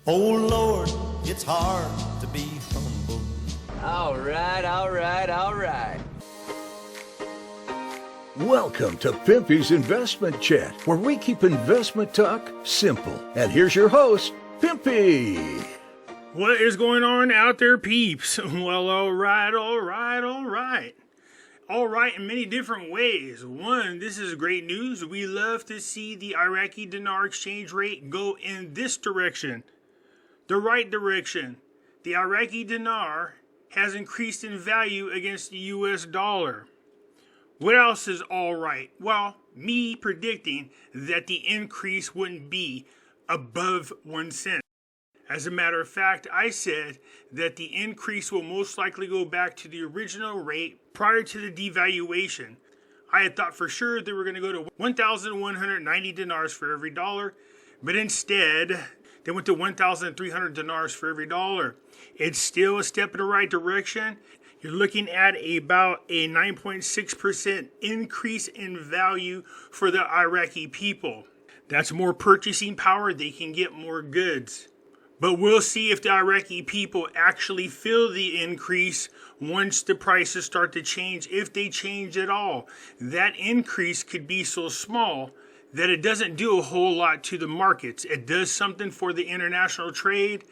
Oh Lord, it's hard to be humble. All right. Welcome to Pimpy's Investment Chat, where we keep investment talk simple. And here's your host, Pimpy. What is going on out there, peeps? Well, all right. All right in many different ways. One, this is great news. We love to see the Iraqi Dinar exchange rate go in this direction, the right direction. The Iraqi Dinar has increased in value against the US dollar. What else is all right? Well, me predicting that the increase wouldn't be above 1 cent. As a matter of fact, I said that the increase will most likely go back to the original rate prior to the devaluation. I had thought for sure they were going to go to 1,190 dinars for every dollar, but instead they went to 1,300 dinars for every dollar. It's still a step in the right direction. You're looking at about a 9.6% increase in value for the Iraqi people. That's more purchasing power. They can get more goods. But we'll see if the Iraqi people actually feel the increase once the prices start to change, if they change at all. That increase could be so small that it doesn't do a whole lot to the markets. It does something for the international trade.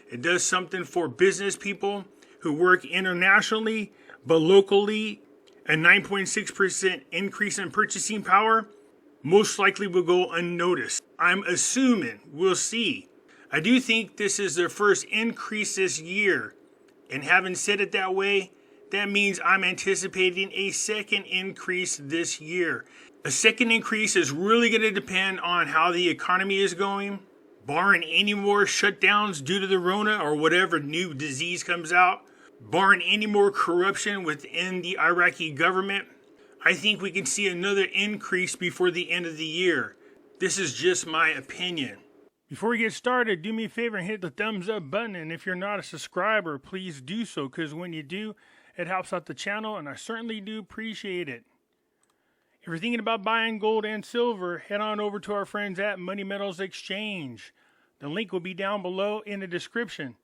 It does something for business people who work internationally, but locally, a 9.6% increase in purchasing power most likely will go unnoticed. I'm assuming, we'll see. I do think this is their first increase this year. And having said it that way, that means I'm anticipating a second increase this year. A second increase is really going to depend on how the economy is going, barring any more shutdowns due to the RONA or whatever new disease comes out, barring any more corruption within the Iraqi government. I think we can see another increase before the end of the year. This is just my opinion. Before we get started, do me a favor and hit the thumbs up button. And if you're not a subscriber, please do so, because when you do, it helps out the channel, and I certainly do appreciate it. If you're thinking about buying gold and silver, head on over to our friends at Money Metals Exchange. The link will be down below in the description.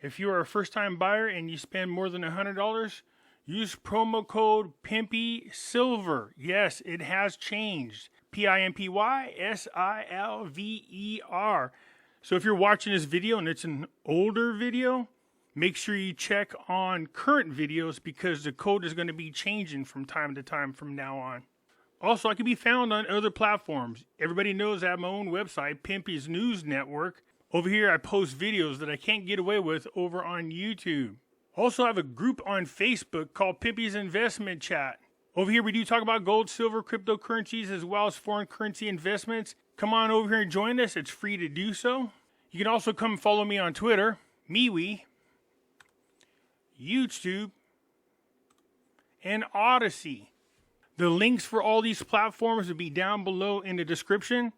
If you are a first-time buyer and you spend more than $100, use promo code Pimpy Silver. Yes, it has changed. PIMPY-SILVER. So if you're watching this video and it's an older video, make sure you check on current videos, because the code is going to be changing from time to time from now on. Also, I can be found on other platforms. Everybody knows I have my own website, Pimpy's News Network. Over here, I post videos that I can't get away with over on YouTube. Also, I have a group on Facebook called Pimpy's Investment Chat. Over here, we do talk about gold, silver, cryptocurrencies, as well as foreign currency investments. Come on over here and join us. It's free to do so. You can also come follow me on Twitter, MeWe, YouTube, and Odyssey. The links for all these platforms will be down below in the description.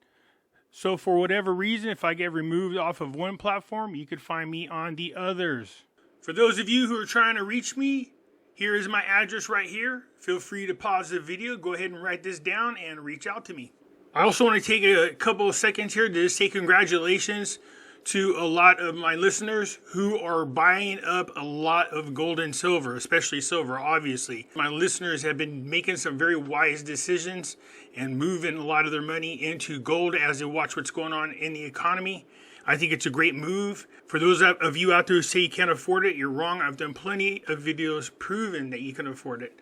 So for whatever reason, if I get removed off of one platform, you could find me on the others. For those of you who are trying to reach me, here is my address right here. Feel free to pause the video, go ahead and write this down, and reach out to me. I also want to take a couple of seconds here to just say congratulations to a lot of my listeners who are buying up a lot of gold and silver, especially silver, obviously. My listeners have been making some very wise decisions and moving a lot of their money into gold as they watch what's going on in the economy. I think it's a great move. For those of you out there who say you can't afford it, you're wrong. I've done plenty of videos proving that you can afford it.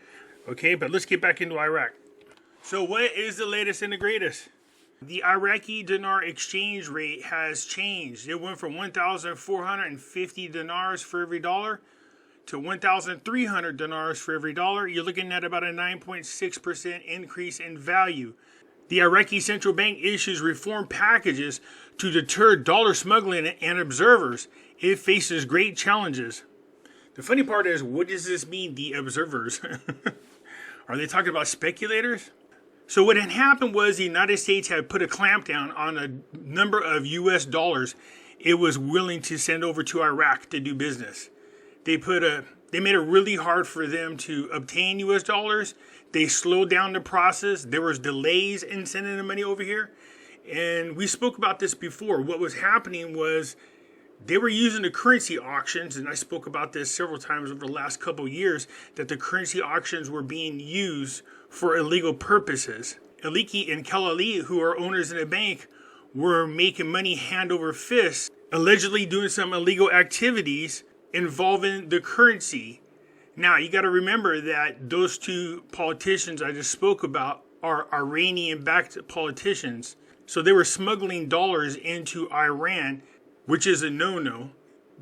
Okay, but let's get back into Iraq. So what is the latest and the greatest? The Iraqi dinar exchange rate has changed. It went from 1,450 dinars for every dollar to 1,300 dinars for every dollar. You're looking at about a 9.6% increase in value. The Iraqi central bank issues reform packages to deter dollar smuggling and observers. It faces great challenges. The funny part is, what does this mean, the observers? Are they talking about speculators? So what had happened was the United States had put a clampdown on a number of US dollars it was willing to send over to Iraq to do business. They made it really hard for them to obtain US dollars. They slowed down the process. There was delays in sending the money over here. And we spoke about this before. What was happening was They were using the currency auctions, and I spoke about this several times over the last couple of years, that the currency auctions were being used for illegal purposes. Aliki and Kalali, who are owners in a bank, were making money hand over fist, allegedly doing some illegal activities involving the currency. Now, you got to remember that those two politicians I just spoke about are Iranian-backed politicians. So they were smuggling dollars into Iran, which is a no-no.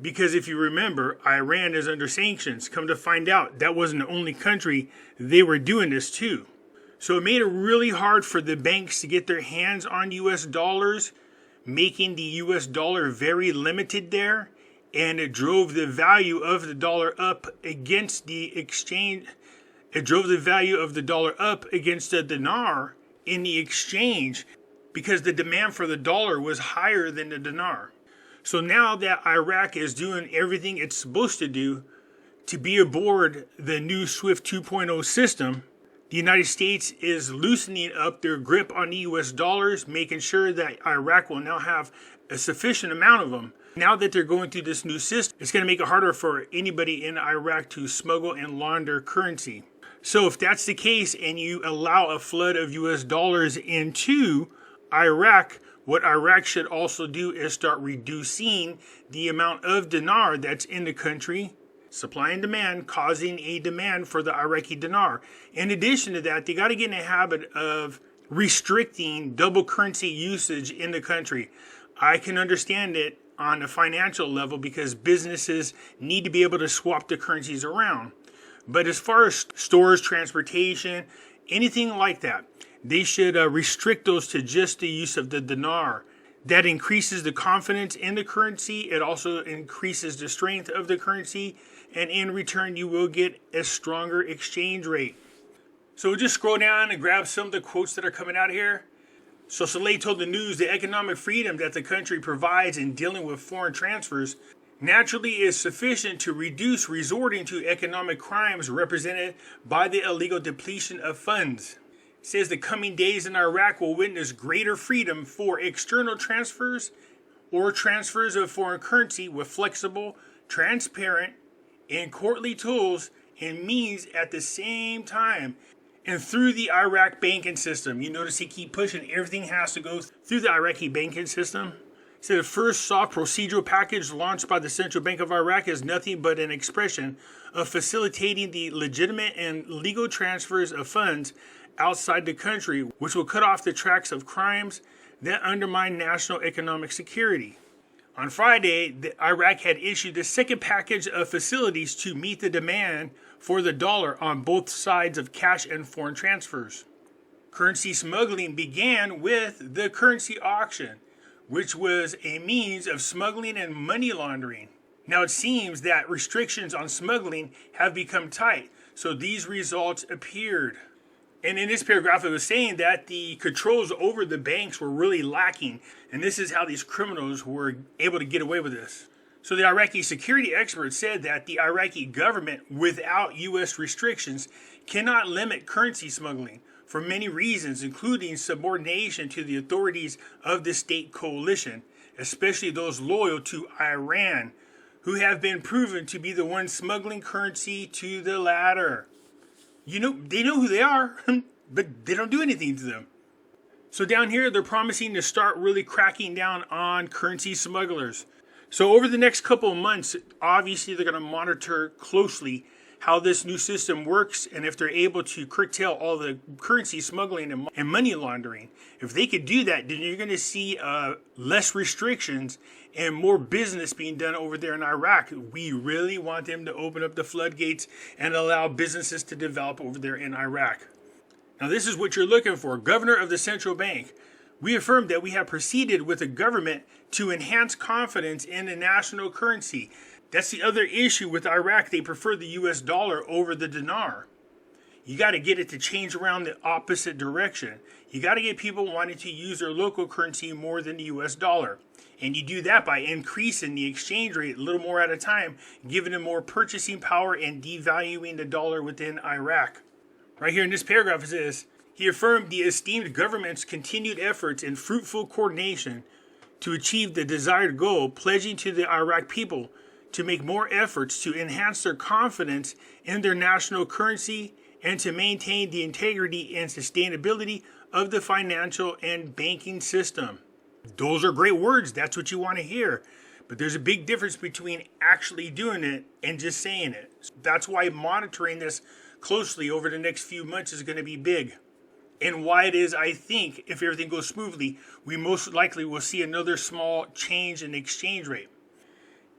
Because if you remember, Iran is under sanctions. Come to find out, that wasn't the only country they were doing this to. So it made it really hard for the banks to get their hands on US dollars, making the US dollar very limited there. And it drove the value of the dollar up against the exchange. It drove the value of the dollar up against the dinar in the exchange because the demand for the dollar was higher than the dinar. So now that Iraq is doing everything it's supposed to do to be aboard the new SWIFT 2.0 system, the United States is loosening up their grip on the US dollars, making sure that Iraq will now have a sufficient amount of them. Now that they're going through this new system, it's going to make it harder for anybody in Iraq to smuggle and launder currency. So if that's the case and you allow a flood of US dollars into Iraq, what Iraq should also do is start reducing the amount of dinar that's in the country, supply and demand, causing a demand for the Iraqi dinar. In addition to that, they got to get in a habit of restricting double currency usage in the country. I can understand it on a financial level because businesses need to be able to swap the currencies around. But as far as stores, transportation, anything like that, they should restrict those to just the use of the dinar. That increases the confidence in the currency. It also increases the strength of the currency. And in return, you will get a stronger exchange rate. So we'll just scroll down and grab some of the quotes that are coming out here. So Saleh told the news the economic freedom that the country provides in dealing with foreign transfers naturally is sufficient to reduce resorting to economic crimes represented by the illegal depletion of funds. It says the coming days in Iraq will witness greater freedom for external transfers or transfers of foreign currency with flexible, transparent, and courtly tools and means at the same time and through the Iraq banking system. You notice he keep pushing. Everything has to go through the Iraqi banking system. So the first soft procedural package launched by the Central Bank of Iraq is nothing but an expression of facilitating the legitimate and legal transfers of funds outside the country, which will cut off the tracks of crimes that undermine national economic security. On Friday, Iraq had issued the second package of facilities to meet the demand for the dollar on both sides of cash and foreign transfers. Currency smuggling began with the currency auction, which was a means of smuggling and money laundering. Now it seems that restrictions on smuggling have become tight, so these results appeared. And in this paragraph, it was saying that the controls over the banks were really lacking, and this is how these criminals were able to get away with this. So the Iraqi security experts said that the Iraqi government, without U.S. restrictions, cannot limit currency smuggling for many reasons, including subordination to the authorities of the state coalition, especially those loyal to Iran, who have been proven to be the ones smuggling currency to the latter. You know, they know who they are, but they don't do anything to them. So down here, they're promising to start really cracking down on currency smugglers. So over the next couple of months, obviously they're going to monitor closely how this new system works and if they're able to curtail all the currency smuggling and money laundering. If they could do that, then you're going to see less restrictions and more business being done over there in Iraq. We really want them to open up the floodgates and allow businesses to develop over there in Iraq. Now this is what you're looking for. Governor of the Central Bank. We affirm that we have proceeded with the government to enhance confidence in the national currency. That's the other issue with Iraq. They prefer the US dollar over the dinar. You got to get it to change around the opposite direction. You got to get people wanting to use their local currency more than the US dollar. And you do that by increasing the exchange rate a little more at a time, giving them more purchasing power and devaluing the dollar within Iraq. Right here in this paragraph it says, he affirmed the esteemed government's continued efforts and fruitful coordination to achieve the desired goal, pledging to the Iraq people to make more efforts to enhance their confidence in their national currency and to maintain the integrity and sustainability of the financial and banking system. Those are great words. That's what you want to hear. But there's a big difference between actually doing it and just saying it. That's why monitoring this closely over the next few months is going to be big. And why it is, I think, if everything goes smoothly, we most likely will see another small change in the exchange rate.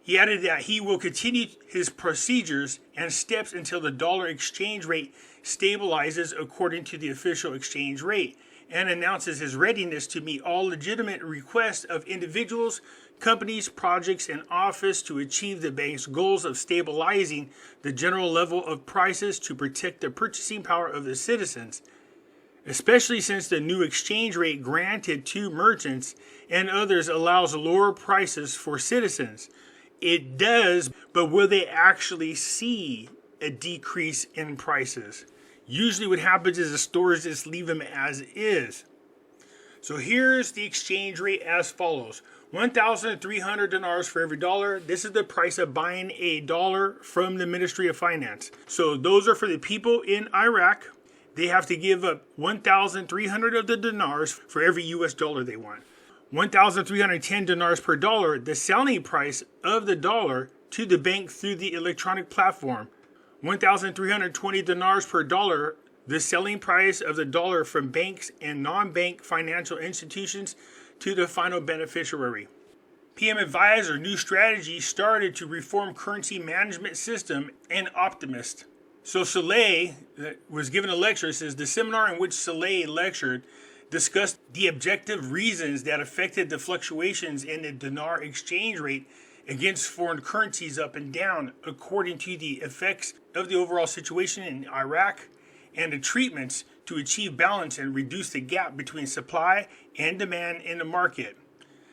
He added that he will continue his procedures and steps until the dollar exchange rate stabilizes according to the official exchange rate, and announces his readiness to meet all legitimate requests of individuals, companies, projects, and office to achieve the bank's goals of stabilizing the general level of prices to protect the purchasing power of the citizens, especially since the new exchange rate granted to merchants and others allows lower prices for citizens. It does, but will they actually see a decrease in prices? Usually what happens is the stores just leave them as is. So here's the exchange rate as follows. 1,300 dinars for every dollar. This is the price of buying a dollar from the Ministry of Finance. So those are for the people in Iraq. They have to give up 1,300 of the dinars for every US dollar they want. 1,310 dinars per dollar, the selling price of the dollar to the bank through the electronic platform. 1,320 dinars per dollar, the selling price of the dollar from banks and non-bank financial institutions to the final beneficiary. PM Advisor new strategy started to reform currency management system and optimist. So Saleh was given a lecture. It says the seminar in which Saleh lectured discussed the objective reasons that affected the fluctuations in the dinar exchange rate against foreign currencies up and down according to the effects of the overall situation in Iraq and the treatments to achieve balance and reduce the gap between supply and demand in the market.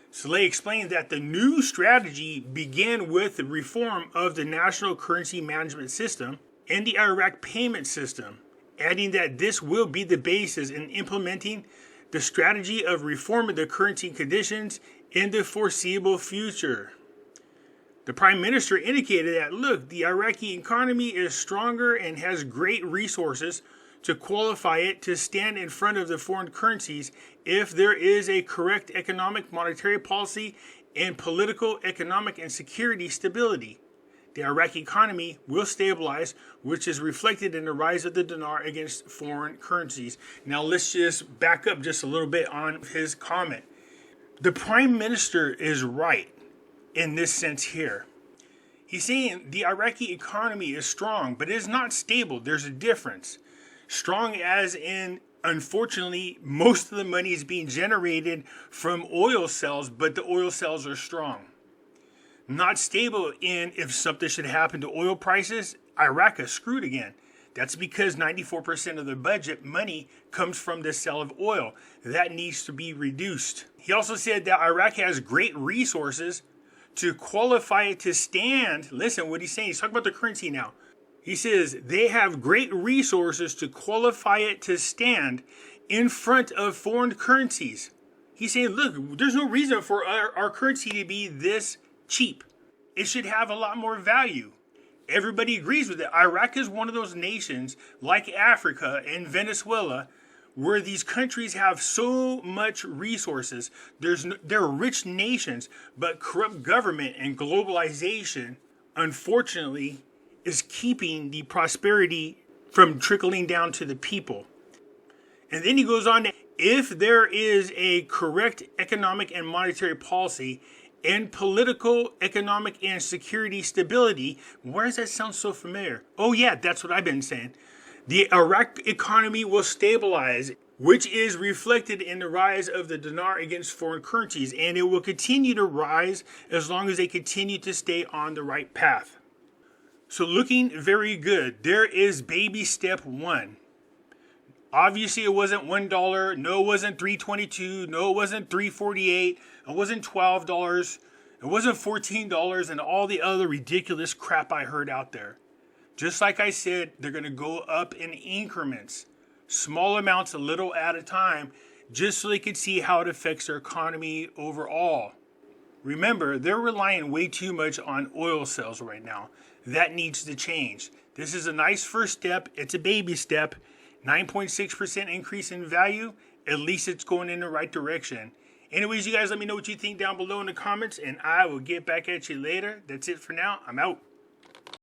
Saleh explained that the new strategy began with the reform of the national currency management system and the Iraq payment system, adding that this will be the basis in implementing the strategy of reforming the currency conditions in the foreseeable future. The Prime Minister indicated that, look, the Iraqi economy is stronger and has great resources to qualify it to stand in front of the foreign currencies if there is a correct economic monetary policy and political, economic, and security stability. The Iraqi economy will stabilize, which is reflected in the rise of the dinar against foreign currencies. Now let's just back up just a little bit on his comment. The Prime Minister is right in this sense here. He's saying the Iraqi economy is strong, but it is not stable. There's a difference. Strong as in, unfortunately, most of the money is being generated from oil sales, but the oil sales are strong. Not stable in if something should happen to oil prices, Iraq is screwed again. That's because 94% of their budget money comes from the sale of oil. That needs to be reduced. He also said that Iraq has great resources to qualify it to stand. Listen what he's saying. He's talking about the currency now. He says they have great resources to qualify it to stand in front of foreign currencies. He's saying, look, there's no reason for our currency to be this cheap. It should have a lot more value. Everybody agrees with it. Iraq is one of those nations like Africa and Venezuela where these countries have so much resources. They're rich nations, but corrupt government and globalization, unfortunately, is keeping the prosperity from trickling down to the people. And then he goes on to, if there is a correct economic and monetary policy and political, economic, and security stability. Why does that sound so familiar? Oh yeah, that's what I've been saying. The Iraq economy will stabilize, which is reflected in the rise of the dinar against foreign currencies, and it will continue to rise as long as they continue to stay on the right path. So looking very good. There is baby step one. Obviously, it wasn't $1. No, it wasn't $3.22. No, it wasn't $3.48. It wasn't $12. It wasn't $14 and all the other ridiculous crap I heard out there. Just like I said, they're going to go up in increments. Small amounts, a little at a time. just so they could see how it affects their economy overall. Remember, they're relying way too much on oil sales right now. That needs to change. This is a nice first step. It's a baby step. 9.6% increase in value. At least it's going in the right direction. Anyways, you guys let me know what you think down below in the comments, and I will get back at you later. That's it for now. I'm out.